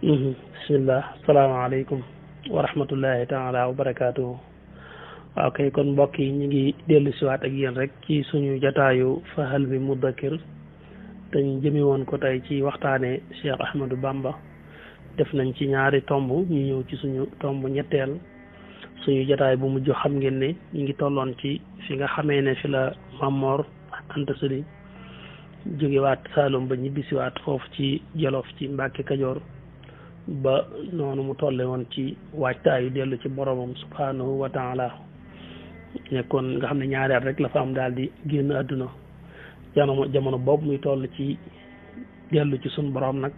bismillah asalaamaaleykum wa rahmatullahi taala wa barakaatuhu. waaw kay kon mbokk yi ñu ngi dellu siwaat ak yéen rek ci suñu jataayu Fahal bi Mudakkir te ñu jëme woon ko tey ci waxtaane Cheikh Ahmadou Bamba. def nañ ci ñaari tomb ñu ñëw ci suñu tomb ñetteel. suñu jataay bu mujj xam ngeen ne ñu ngi tolloon ci fi nga xamee ne fi la Mamor Anta Sali jógewaat Saalum ba ñibbisiwaat foofu ci Jolof ci Mbàkke Kajoor ba noonu mu tolle woon ci waajtaayu dellu ci boromam subhanahu wa taala nekkoon nga xam ne ñaari at rek la fa am daal di génn àdduna jamono boobu muy toll ci dellu ci sun borom nag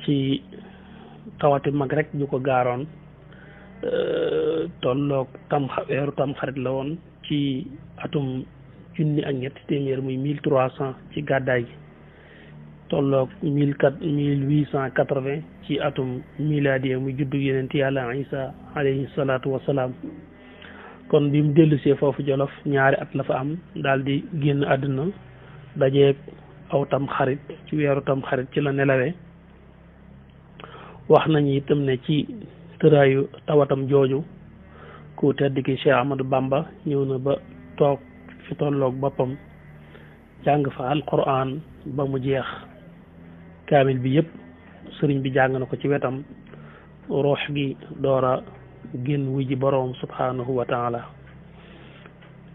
ci tawati mag rek ñu ko gaaroon tolloog weeru tam xarit la woon ci atum junni ak ñetti téeméer muy 1300 ci gàddaay gi tolloog 1880 ci atum miladiya muy juddu yeneen yàlla Isa alayhi salaatu wasalaam. kon bi mu dellusee foofu Jolof ñaari at la fa am daal di génn àdduna dajeeg aw tam xarit ci weeru tam xarit ci la nelawee. wax nañu itam ne ci tëraayu tawatam jooju ku tedd ki Cheikh Ahmadou Bamba ñëw na ba toog fi tolloog boppam jàng fa alquran ba mu jeex kaamil bi yëpp sëriñ bi jàng na ko ci wetam ruux gi doora génn wuy ji boroom subhanahu wa taala.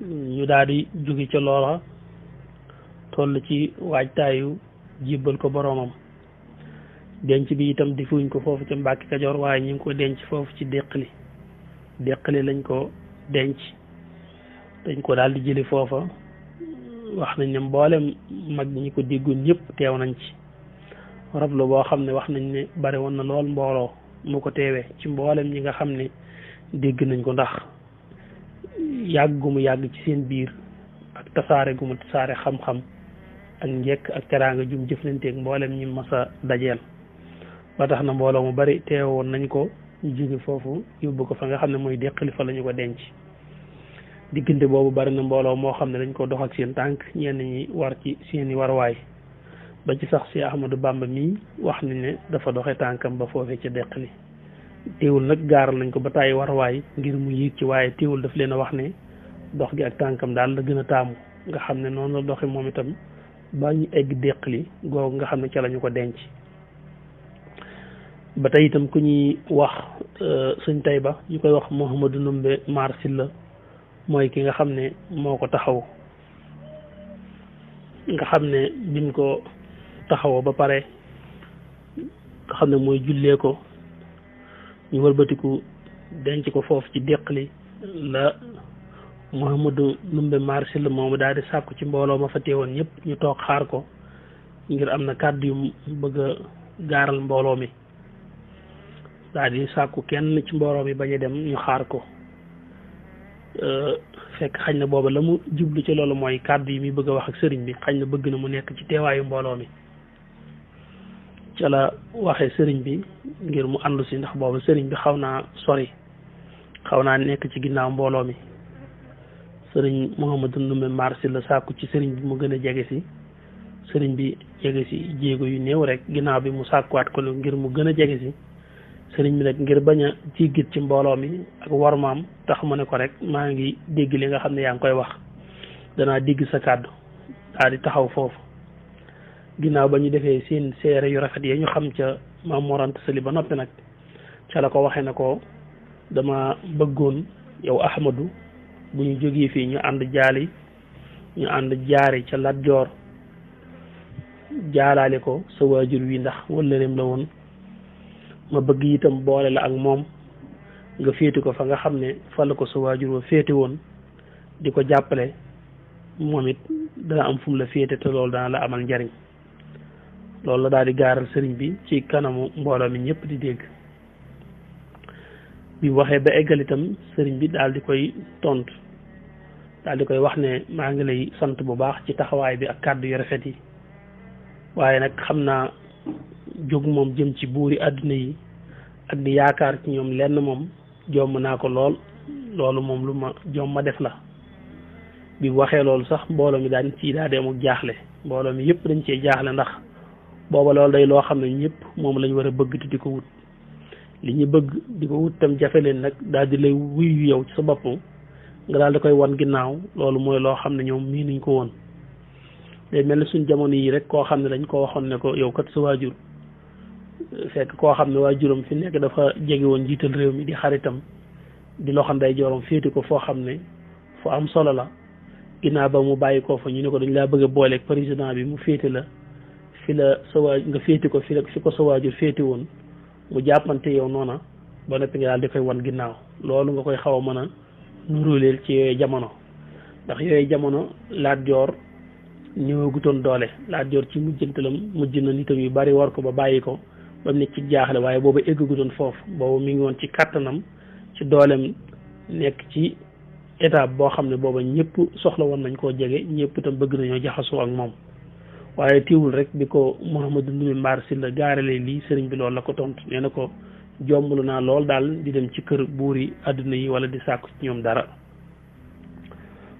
ñu daal di jóge ca loola toll ci waajtaayu jébbal ko boroomam. denc bi itam di fuñ ko foofu ci Mbàkke Kajoor waaye ñu ngi ko denc foofu ci Déqali lañ ko denc. dañ ko daal di jëli foofa wax nañ ne mboolem mag ñi ko déggoon ñëpp teew nañ ci rablu boo xam ne wax nañ ne bari woon na lool mbooloo mu ko teewee ci mboolem ñi nga xam ne dégg nañ ko ndax yàgg gu mu yàgg ci seen biir ak tasaare gu mu tasaare xam-xam ak njekk ak teraanga jum jëflanteeg mboolem ñi masa dajeel ba tax na mbooloo mu bari teewoon nañ ko ñu jóge foofu yóbbu ko fa nga xam ne mooy Déqali fa la ñu ko denc. diggante boobu bari na mbooloo moo xam ne dañ ko dox ak seen tànk ñenn ñi war ci seeni warwaay ba ci sax si Ahmadou Bamba mii wax nañ ne dafa doxe tànkam ba foofee ca Déqali. teewul nag gaaral nañ ko ba tàyyi warwaay ngir mu yéeg ci waaye teewul daf leen a wax ne dox gi ak tànkam daal la gën a taamu nga xam ne noonu la doxe moom itam ba ñu egg Déqali googu nga xam ne ca la ñu ko denc. ba tey itam ku ñuy wax sëñ Tayba ñu koy wax Mouhamadou Ndumbe Mar Silla mooy ki nga xam ne moo ko taxaw nga xam ne biñ ko taxawoo ba pare nga xam ne mooy jullee ko ñu wëlbatiku denc ko foofu ci Déqali la Mouhamadou Ndumbe Mar Silla moomu daal di sàkku ci mbooloo ma fa teewoon ñëpp ñu toog xaar ko ngir am na kàddu yu bëgg a gaaral mbooloo mi daal di sàkku kenn ci mbooloo mi bañ a dem ñu xaar ko. fekk xañ na booba la mu jublu ci loolu mooy kàddu yi muy bëgg a wax ak sëriñ bi xañ na bëgg na mu nekk ci teewaayu mbooloo mi ca la waxee sëriñ bi ngir mu àndu si ndax booba sëriñ bi xaw naa sori xaw naa nekk ci ginnaaw mbooloo mi. sëriñ Mouhamadou Ndumbe Mar Silla sàkku ci sëriñ bi mu gën a jege si sëriñ bi jege si jéego yu néew rek ginnaaw bi mu sàkkuwaat ko ngir mu gën a jege si. sëriñ bi nag ngir bañ a jiggit ci mbooloo mi ak warmaam tax mu ne ko rek maa ngi dégg li nga xam ne yaa ngi koy wax danaa dégg sa kàddu daal di taxaw foofu. ginnaaw ba ñu defee seen seere yu rafet yi ñu xam ca Maam Mor Anta Sali ba noppi nag ca la ko waxee na ko dama bëggoon yow Ahmadou bu ñu jógee fii ñu ànd jaari ca Lat Joor jaalaale ko sa waajur wi ndax wëllëreem la woon. ma bëgg itam boole la ak moom nga féete ko fa nga xam ne fa la ko sa waajur wa féete woon di ko jàppale moom it dana am fu mu la féete te loolu dana la amal njariñ. loolu la daal di gaaral sëriñ bi ci kanamu mbooloo mi ñëpp di dégg. bi waxee ba eggal itam sëriñ bi daal di koy tontu daal di koy wax ne maa ngi lay sant bu baax ci taxawaay bi ak kàddu yu rafet yi waaye nag xam naa jóg moom jëm ci buuri àdduna yi ak di yaakaar ci ñoom lenn moom jomm naa ko lool loolu moom lu ma jom ma def la bi waxee loolu sax mbooloo mi daan ci daa dem ak jaaxle mbooloo mi yëpp dañ cee jaaxle ndax booba loolu day loo xam ne ñëpp moom lañ war a bëgg te di ko wut li ñu bëgg di ko wut tam jafe leen nag daal di lay wuyu yow ci sa bopp nga daal di koy wan ginnaaw loolu mooy loo xam ne ñoom mii nuñ ko woon day mel ne suñ jamono yi rek koo xam ne dañ ko waxoon ne ko yow kat sa waajur fekk koo xam ne waajuram fi nekk dafa jege woon jiital réew mi di xaritam di loo xam day jorom féeti ko foo xam ne fu am solo la ginnaaw ba mu bàyyi ko fa ñu ne ko dañ laa bëgg a booleeg président bi mu féete la fi la sa waaj nga féeti ko fi ko sa waajur féeti woon mu jàppante yow noona ba noppi nga daal di koy wan ginnaaw loolu nga koy xaw a mën a nuróoleel ci yooyu jamono ndax yooyu jamono Lat Joor ñëwagutoon doole Lat Joor ci mujjantalam mujj na nitam yu bari war ko ba bàyyi ko ba mu nekk ci jaaxle waaye booba eggagutoon foofu booba mi ngi woon ci kàttanam ci doolem nekk ci étape boo xam ne booba ñëpp soxla woon nañ koo jege ñëpp itam bëgg nañoo jaxasoo ak moom waaye tiwul rek bi ko Mouhamadou Ndoumbé Mbar Sylla gaaralee lii sëriñ bi loolu la ko tontu nee na ko jomblu naa lool daal di dem ci kër buuri àdduna yi wala di sàkku ci ñoom dara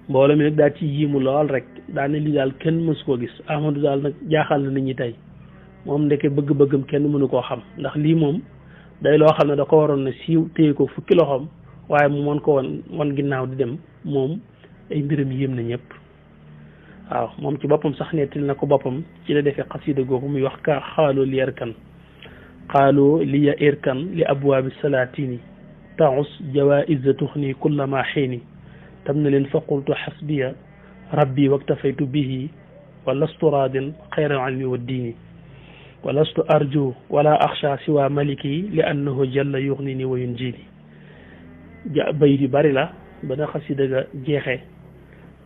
mbooloo mi nag daal ci yiimu lool rek daal ne lii daal kenn mësu koo gis Ahmadou daal nag jaaxal na nit ñi tey moom ndeke bëgg-bëggam kenn mënu koo xam ndax lii moom day loo xam ne da ko waroon na siiw téye ko fukki loxoom waaye mu mën ko wan ginnaaw di dem moom ay mbiram yéem na ñëpp waaw moom ci boppam sax nettali na ko boppam ci la defee xasida googu muy wax ka xaaloo li yarkan xaaloo li ya irkan li abwaabi salaatini taus jawaiza tuxni kulla ma xiini tam na leen fa qultu xasbiya rabbi waktafaytu bihi wa lastu raadin xayra almi wa diini wa lastu arju wala axsha siwa maliki li annahu jalla yuxnini wa yunjini bayit yu bari la ba na xasida ga jeexee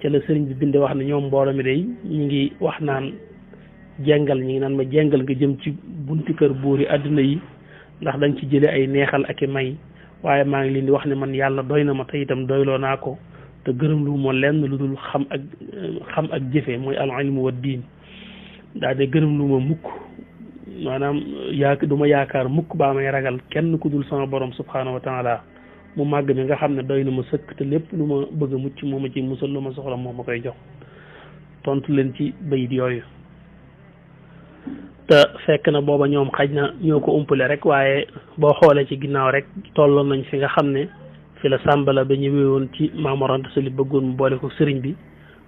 ca la sëriñ bi binde wax ne ñoom mbooloo mi day ñi ngi wax naan jengal ñi ngi naan ma jengal nga jëm ci bunti kër buuri àdduna yi ndax dañ ci jële ay neexal ak i may waaye maa ngi leen di wax ne man yàlla doy na ma te itam doyloo naa ko te gërëm lu ma lenn lu dul xam ak jëfe mooy al ilmu wa diin daal de gërëm lu ma mukk maanaam du ma yaakaar mukk baa may ragal kenn ku dul sama borom subhanahu wa taala mu màgg mi nga xam ne doy na ma sëkk te lépp lu ma bëgg a mucc moo ma ci musal lu ma soxla moo ma koy jox tontu leen ci bayit yooyu te fekk na booba ñoom xaj na ñoo ko umpale rek waaye boo xoolee ci ginnaaw rek tolloon nañ fi nga xam ne fi la sàmbala ba ñu wéewoon ci Maam Mor Anta Sali bëggoon mu boole ko sëriñ bi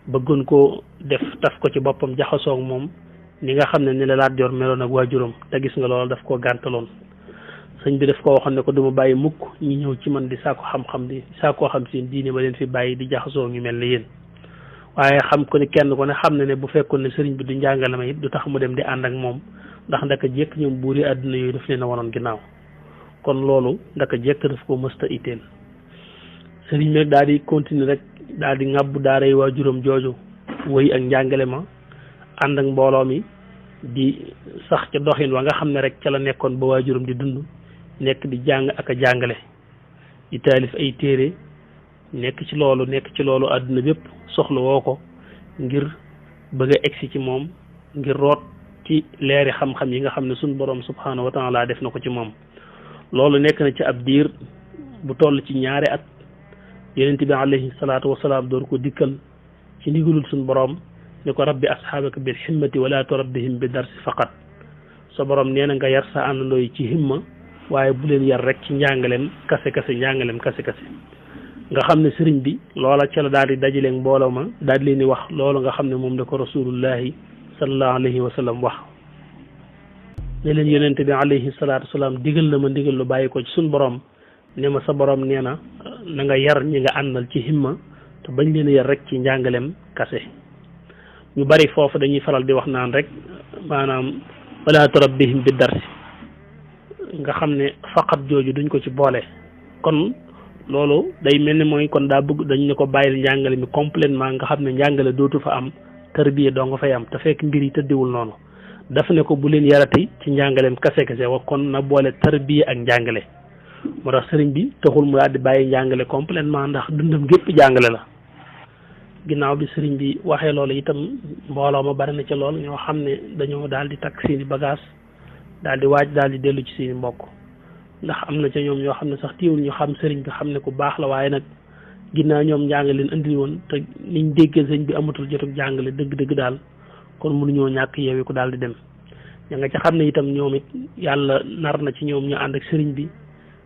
bëggoon koo def taf ko ci boppam jaxasoo ak moom ni nga xam ne ni la Lat Joor meloon ak waajuram te gis nga loolu daf koo gàntaloon sëñ bi daf ko waxoon ne ko duma bàyyi mukk ñi ñëw ci man di saako xam-xam di saakoo xam seen diine ba leen fi bàyyi di jaxasoo ñu mel ne yéen waaye xam ko ni kenn ko ne xam ne bu fekkoon ne sëriñ bi du njàngale ma it du tax mu dem di ànd ak moom ndax ndaka jekk ñoom buuri àdduna yooyu daf leen a wanoon ginnaaw kon loolu ndaka jekk daf ko mësta itteel sëriñ bi rek daal di continuer rek daal di ŋàbbu daaray waajuram jooju wëy ak njàngale ma ànd ak mbooloo mi di sax ca doxin wa nga xam ne rek ca la nekkoon ba waajuram di dund nekk di jàng ak a jàngale di taalif ay téere nekk ci loolu àdduna bépp soxla woo ko ngir bëgg a egsi ci moom ngir root ci leeri xam-xam yi nga xam ne suñ borom subhanahu wa taala def na ko ci moom loolu nekk na ci ab diir bu toll ci ñaari at yonent bi alayhi salaatu wasalaam door ko dikkal ci ndigalul suñ borom ne ko rabbi asxaabaka bil himmati wala turabbihim bi darsi faqat sa borom nee na nga yar sa àndandoo yi ci himma waaye bu leen yar rek ci njàngaleem kase kase nga xam ne sëriñ bi loola ca la daal di dajaleeg mbooloo ma daal di leen di wax loolu nga xam ne moom da ko rasulullahi sallallahu alayhi wa sallam wax ne leen yonente bi alayhi salaatu wasalaam digal na ma ndigal lu bàyyi ko ci suñ borom ne ma sa borom nee na na nga yar ñi nga àndal ci himma te bañ leen yar rek ci njàngaleem kase ñu bari foofu dañuy faral di wax naan rek maanaam wala turabbihim bi darsi nga xam ne faqat jooju duñ ko ci boole kon loolu day mel ni mooy kon daa bëgg dañ ne ko bàyyil njàngale mi complètement nga xam ne njàngale dootu fa am tarbiya doo nga fay am te fekk mbir yi tëddiwul noonu daf ne ko bu leen yarati ci njàngaleem kase wa kon na boole tarbiya ak njàngale moo tax sëriñ bi taxul mu daal di bàyyi njàngale complètement ndax dundam gépp jàngale la ginnaaw bi sëriñ bi waxee loolu itam mbooloo ma bari na ca lool ñoo xam ne dañoo daal di takk seeni bagage daal di waaj daal di dellu ci seeni mbokk ndax am na ca ñoom ñoo xam ne sax teewul ñu xam sëriñ bi xam ne ku baax la waaye nag ginnaaw ñoom njàng leen andi woon te niñ déggee sëriñ bi amatul jotug jàngale dëgg-dëgg daal kon mënuñoo ñàkk yeewi ko daal di dem ña nga ca xam ne itam ñoom it yàlla nar na ci ñoom ñu ànd ak sëriñ bi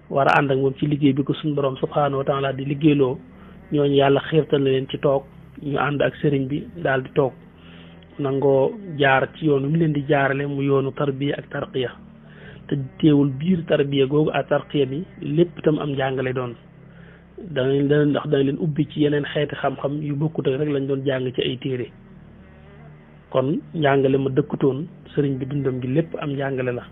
war a ànd ak moom ci liggéey bi ko suñu borom subhanahu wa taala di liggéeyloo ñooñu yàlla xiirtal na leen ci toog ñu ànd ak sëriñ bi daal di toog nangoo jaar ci yoon wi mu leen di jaarale mu yoonu tarbiya ak tarqiya te teewul biir tarbiya googu ak tarqiya bi lépp itam am njàngale doon ndax dana leen ubbi ci yeneen xeeti xam-xam yu bokkut ak rek lañ doon jàng ci ay téere kon njàngale ma dëkkutoon sëriñ bi dundam gi lépp am njàngale la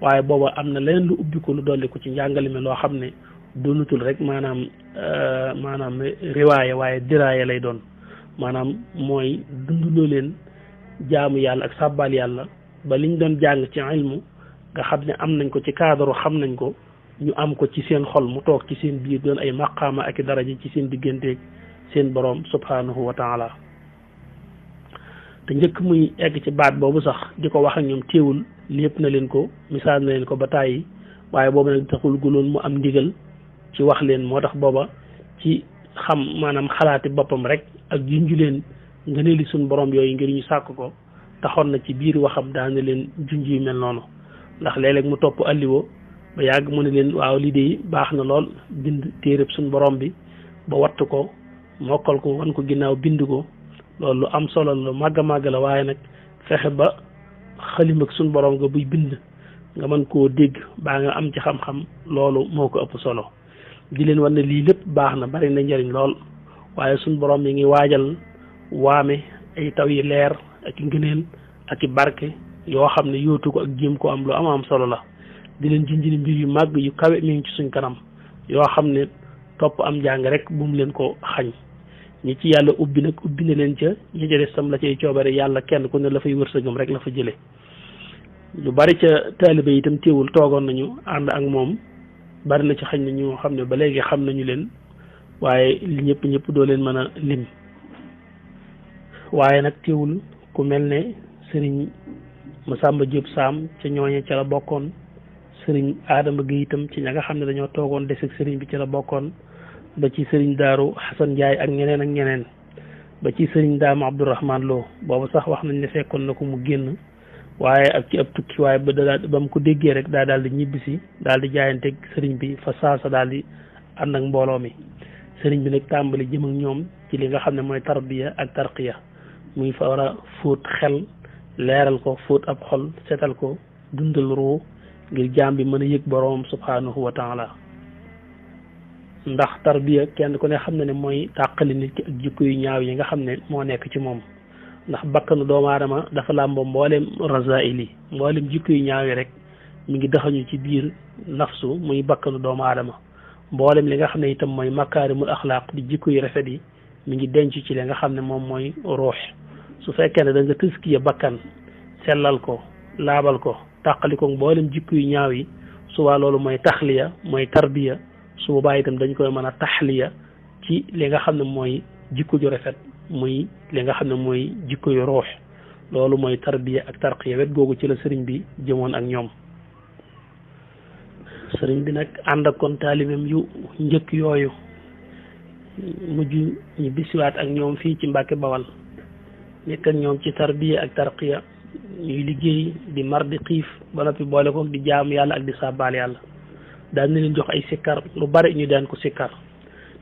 waaye booba am na leneen lu ubbi ko lu dolli ko ci njàngale mi loo xam ne doonutul rek maanaam riwaaya waaye diraaya lay doon maanaam mooy dunduloo leen jaamu yàlla ak sàbbaal yàlla ba liñ doon jàng ci ilmu nga xam ne am nañ ko ci cadre xam nañ ko ñu am ko ci seen xol mu toog ci seen biir doon ay maqaama ak i daraja ci seen digganteeg seen borom subhanahu wa taala te njëkk muy egg ci baat boobu sax di ko wax ak ñoom teewul lépp na leen ko misaal na leen ko ba tàyyi waaye boobu nag taxul guloon mu am ndigal ci wax leen moo tax booba ci xam maanaam xalaati boppam rek ak junju leen nga ne li suñ borom yooyu ngir ñu sàkk ko taxoon na ci biir waxam daana leen junj yu mel noonu ndax léeg-léeg mu topp alliwo ba yàgg mu ne leen waaw lii de baax na lool bind téereb suñ borom bi ba wattu ko mokkal ko wan ko ginnaaw bind ko loolu lu am solo la màgg a màgg la waaye nag fexe ba xalim ak suñ borom nga buy bind nga mën koo dégg baa nga am ci xam-xam loolu moo ko ëpp solo di leen wan ne lii lépp baax na bari na njëriñ lool waaye suñ borom yi ngi waajal waame ay taw yi leer ak i ngëneel ak i barke yoo xam ne yóotu ko ak jéem ko am lu am solo la di leen junjini mbir yu màgg yu kawe mi ngi ci suñ kanam yoo xam ne topp am njàng rek bu mu leen ko xañ ñi ci yàlla ubbi nag ubbi na leen ca ñi ca des tam la cay coobare yàlla kenn ku ne la fay wërsëgam rek la fa jële lu bari ca taalibe itam teewul toogoon nañu ànd ak moom bari na ci xañ na ñu xam ne ba léegi xam nañu leen waaye ñëpp doo leen mën a lim waaye nag teewul ku mel ne sëriñ Masamba Diop Sam ca ñooñe ca la bokkoon sëriñ Adama Gueye itam ci ña nga xam ne dañoo toogoon des ak sëriñ bi ca la bokkoon ba ci sëriñ Daaru Xasan Njaay ak ñeneen ba ci sëriñ Daama Abdourahman Lo boobu sax wax nañ ne fekkoon na ko mu génn waaye ak ci ab tukki waaye ba mu ko déggee rek daal di ñibbisi daal di jaayanteeg sëriñ bi fa saasa daal di ànd ak mbooloo mi sëriñ bi nag tàmbali jëm ak ñoom ci li nga xam ne mooy tarbiya ak tarqiya muy fa war a fóot xel leeral ko fóot ab xol setal ko dundal ruu ngir jaam bi mën a yëg boroom subhanahu wa taala ndax tarbiya kenn ku ne xam na ne mooy tàqali nit ki ak jikko yu ñaaw yi nga xam ne moo nekk ci moom ndax bakkanu doomu aadama dafa làmboo mboolem rasail yi mboolem jikko yu ñaaw yi rek mi ngi daxañu ci biir nafsu muy bakkanu doomu aadama mboolem li nga xam ne itam mooy makaarimul axlaaq di jikko yu rafet yi mi ngi denc ci li nga xam ne moom mooy ruux su fekkee ne da nga tëskiya bakkan sellal ko laabal ko tàqali ko mboolem jikko yu ñaaw yi suba loolu mooy taxliya mooy tarbiya su boobaa itam dañ koy mën a taxliya ci li nga xam ne mooy jikko ju rafet muy li nga xam ne mooy jikko yu ruux loolu mooy tarbiya ak tarqiya wet googu ci la sëriñ bi jëmoon ak ñoom sëriñ bi nag ànd ak kon taalibeem yu njëkk yooyu mujj ñu bisiwaat ak ñoom fii ci Mbàkke Bawal nekk ak ñoom ci tarbiya ak tarqiya ñuy liggéey di mar di xiif ba noppi boole ko di jaamu yàlla ak di sàbbaal yàlla daan na leen jox ay sikkar lu bari ñu daan ko sikkar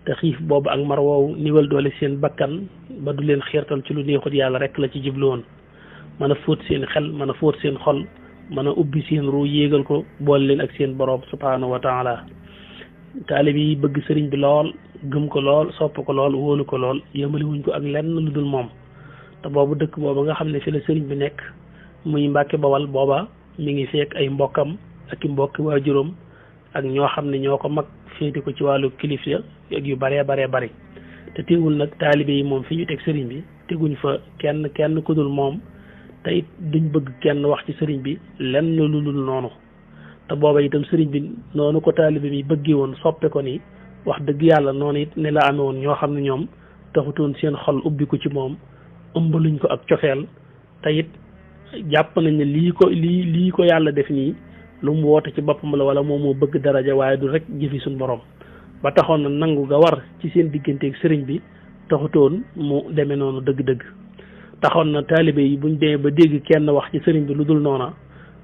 te xiif boobu ak mar woowu niwal doole seen bakkan ba du leen xiirtal ci lu neexut yàlla rek la ci jublu woon mën a fóot seen xel mën a fóot seen xol mën a ubbi seen ruu yéegal ko boole leen ak seen borom subhanahu wa taala taalib yi bëgg sëriñ bi lool gëm ko lool sopp ko lool wóolu ko lool yëmali wuñ ko ak lenn lu dul moom te boobu dëkk booba nga xam ne fi la sëriñ bi nekk muy Mbàkke Bawal booba mi ngi fekk ay mbokkam ak i mbokki waajuram ak ñoo xam ne ñoo ko mag féete ko ci wàllu kilifa ak yu baree bari te teewul nag taalibe yi moom fi ñu teg sëriñ bi teguñ fa kenn ku dul moom te it duñ bëgg kenn wax ci sëriñ bi lenn lu dul noonu te booba itam sëriñ bi noonu ko taalibe bi bëggee woon soppe ko ni wax dëgg yàlla noonu it ne la amee woon ñoo xam ne ñoom taxutoon seen xol ubbi ko ci moom ëmbaluñ ko ak cofeel te it jàpp nañ ne lii ko yàlla def nii lu mu woote ci boppam la wala moom moo bëgg daraja waaye du rek jëfi suñ borom ba taxoon na nangu ga war ci seen digganteeg sëriñ bi taxutoon mu demee noonu dëgg-dëgg taxoon na taalibe yi buñ demee ba dégg kenn wax ci sëriñ bi lu dul noona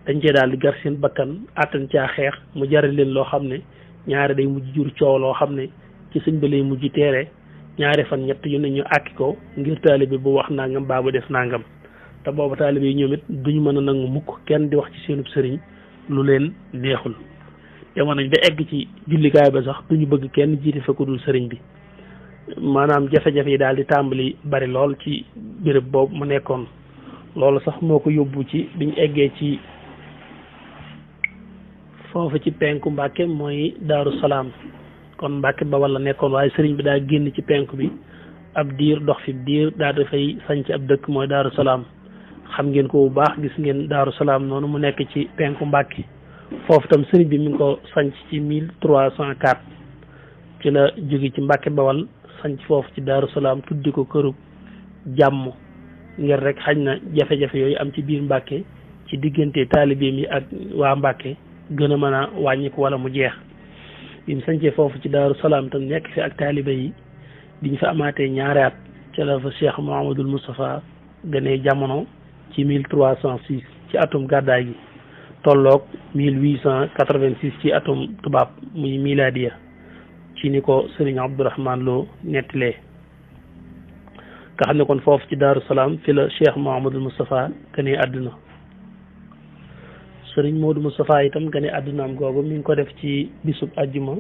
dañ cee daal di gar seen bakkan attan caa xeex mu jaral leen loo xam ne ñaari day mujj jur coow loo xam ne ci sëñ ba lay mujj teere ñaari fan ñett yu ne ñu àkki ko ngir taalibe bu wax nangam baa bu def nangam te booba taalibe yi ñoom it duñu mën a nangu mukk kenn di wax ci seenub sëriñ lu leen neexul demoon nañ ba egg ci jullikaay ba sax duñu bëgg kenn jiite fa ku dul sëriñ bi maanaam jafe-jafe yi daal di tàmbali bari lool ci béréb boobu mu nekkoon loolu sax moo ko yóbbu ci biñ eggee ci foofu ci penku Mbàkke mooy Daaru Salaam kon Mbàkke ba wala nekkoon waaye sëriñ bi daa génn ci penku bi ab diir dox fi diir daa dafay sanc ab dëkk mooy Daaru Salaam xam ngeen ko bu baax gis ngeen Daaru Salaam noonu mu nekk ci penku Mbàkke foofu tam sëriñ bi mi ngi ko sanc ci 1304 ci la jóge ci Mbàkke Bawal sanc foofu ci Daaru Salaam tuddi ko këru jàmm ngir rek xañ na jafe-jafe yooyu am ci biir Mbàkke ci diggante taalibeem yi ak waa Mbàkke gën a mën a wàññiku wala mu jeex bi mu sancee foofu ci Daaru Salaam tam nekk fi ak taalibe yi biñ fa amaatee ñaari at ca la fa Cheikh Mouhamadul Moustapha gënee jamono ci 1306 ci atum gàddaay gi tolloog 1886 ci atum tubaab muy miladiya ci ni ko Sëriñ Abdourahman Lo nettalee nga xam ne kon foofu ci Daaru Salaam fi la Cheikh Mouhamadul Moustapha gënee àdduna Sëriñ Modou Moustapha itam gane àddunaam googu mi ngi ko def ci bisub ajjuma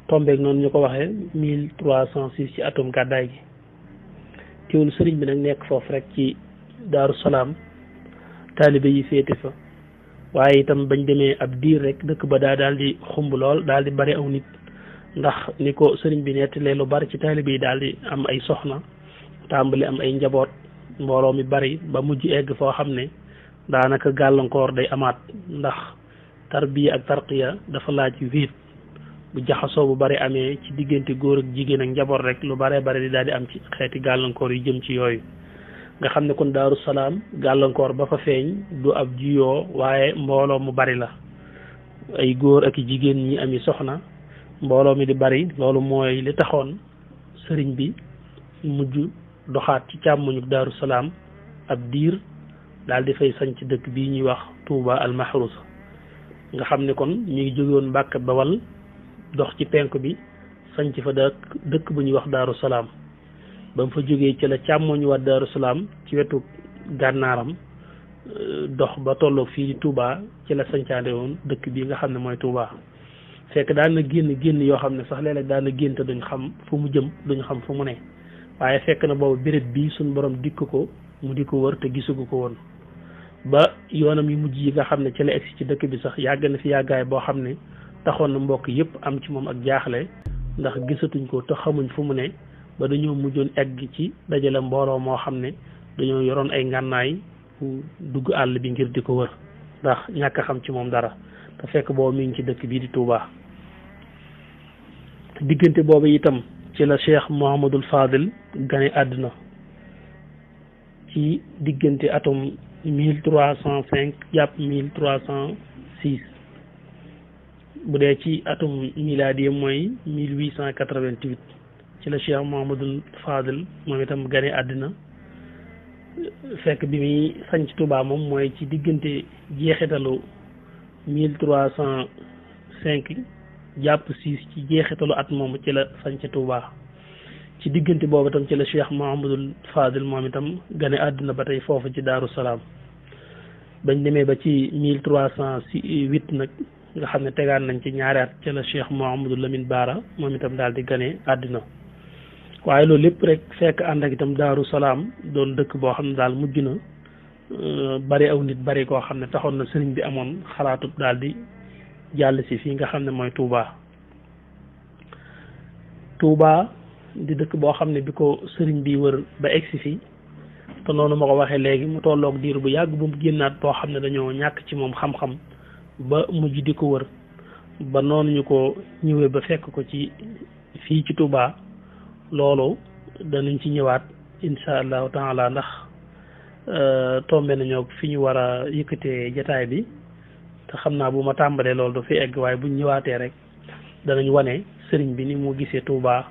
tombeeg noonu ñu ko waxee 1306 ci atum gàddaay gi teewul sëriñ bi nag nekk foofu rek ci Daaru Salaam taalibe yi féete fa waaye itam bañ demee ab diir rek dëkk ba daal di xumb lool daal di bari aw nit ndax ni ko sëriñ bi nettalee lu bari ci taalibe yi daal di am ay soxna tàmbali am ay njaboot mbooloo mi bari ba mujj egg foo xam ne daanaka gàllankoor day amaat ndax tarbiya ak tarqiya dafa laaj wéet bu jaxasoo bu bari amee ci diggante góor ak jigéen ak njaboot rek lu bare bari di daal di am ci xeeti gàllankoor yu jëm ci yooyu nga xam ne kon Daaru Salaam gàllankoor ba fa feeñ du ab juyoo waaye mbooloo mu bari la ay góor ak jigéen ñi ami soxna mbooloo mi di bari loolu mooy li taxoon sëriñ bi mujj doxaat ci càmmoñu Daaru Salaam ab diir daal di fay sanc dëkk bii ñuy wax Touba al Mahrousa nga xam ne kon mi ngi jóge woon Mbàkke Bawal dox ci penk bi sanc fa dëkk bu ñuy wax Daaru Salaam ba mu fa jógee ci la càmmoñu waat Daaru Salaam ci wetu gànnaaram dox ba tolloog fii di Touba ci la sancaande woon dëkk bii nga xam ne mooy Touba fekk daan na génn yoo xam ne sax léeg-léeg daan na génn te duñ xam fu mu jëm duñ xam fu mu ne waaye fekk na boobu béréb bii suñ borom dikk ko mu di ko wër te gisugu ko woon ba yoonam yu mujj yi nga xam ne ci la egsi ci dëkk bi sax yàgg na fi yàggaay boo xam ne taxoon na mbokk yëpp am ci moom ak jaaxle ndax gisatuñ ko te xamuñ fu mu ne ba dañoo mujjoon egg ci dajale mbooloo moo xam ne dañoo yoroon ay ngànnaay dugg àll bi ngir di ko wër ndax ñàkk a xam ci moom dara te fekk boobu mi ngi ci dëkk bii di Touba diggante boobu itam ci la Cheikh Mouhamadul Fadil gane àdduna ci diggante atum 1305 jàpp 1306 bu dee ci atum miladi mooy 1888 ci la Cheikh Mouhamadul Fadil moom itam gane àddina fekk bi muy sanc Touba moom mooy ci diggante jeexitalu 1305 jàpp 6 ci jeexitalu at moom ci la sanc Touba ci diggante boobu itam ci la Cheikh Mouhamadul Fadil moom itam gane àdduna ba tey foofu ci Daaru Salaam bañ demee ba ci 1308 nag nga xam ne tegaan nañ ci ñaari at ci la Cheikh Mouhamadul Lamine Baara moom itam daal di gane àdduna waaye loolu lépp rek fekk ànd ak itam Daaru Salaam doon dëkk boo xam ne daal mujj na bari aw nit bari koo xam ne taxoon na sëriñ bi amoon xalaatub daal di jàll si fii nga xam ne mooy Touba. Touba di dëkk boo xam ne bi ko sëriñ bi wër ba egsi fi te noonu ma ko waxee léegi mu tolloog diir bu yàgg bu mu génnaat boo xam ne dañoo ñàkk ci moom xam-xam ba mujj di ko wër ba noonu ñu ko ñëwee ba fekk ko ci fii ci Touba loolu danañ ci ñëwaat insha allahu taala ndax tombe nañoo fi ñu war a yëkkatee jataay bi te xam naa bu ma tàmbalee loolu du fi egg waaye buñ ñëwaatee rek danañ wane sëriñ bi ni mu gisee Touba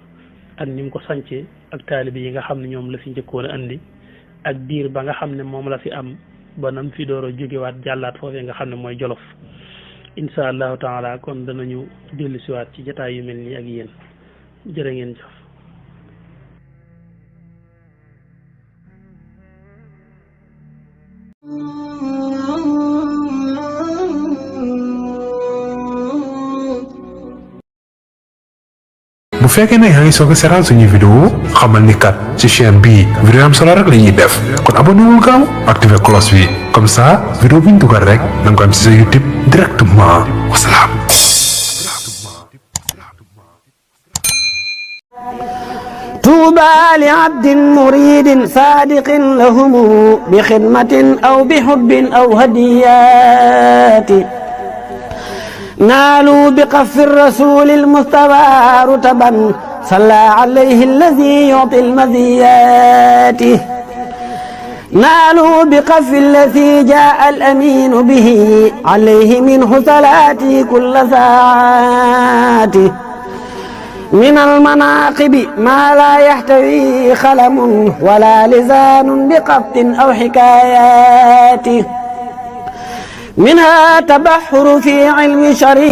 ak ni mu ko sancee ak taalibi yi nga xam ne ñoom la fi njëkkoon a andi ak diir ba nga xam ne moom la fi am ba nam fi door a jógewaat jàllaat foofee nga xam ne mooy Jolof insha allahu taala kon danañu dellu siwaat ci jotaay yu mel nii ak yéen jërë ngeen jëf. bu fekkee ne yaa ngi soog a seetaan suñuy vidéo xamal ni kat ci chaîne bii vidéo am solo rek la ñuy def kon abonné wul gaaw activé cloche bi comme ça vidéo bu ñu dugal rek da nga ko am ci sa YouTube directement wasalaam. طوبى لعبد مريد صادق لهم بخدمة أو بحب أو هديات نالوا بقف الرسول المصطفى رتبا صلى عليه الذي يعطي المزيات نالوا بقف الذي جاء الأمين به عليه منه صلاتي كل ساعات من المناقب ما لا يحتوي خلم ولا لسان بقبط أو حكايات منها تبحر في علم شريع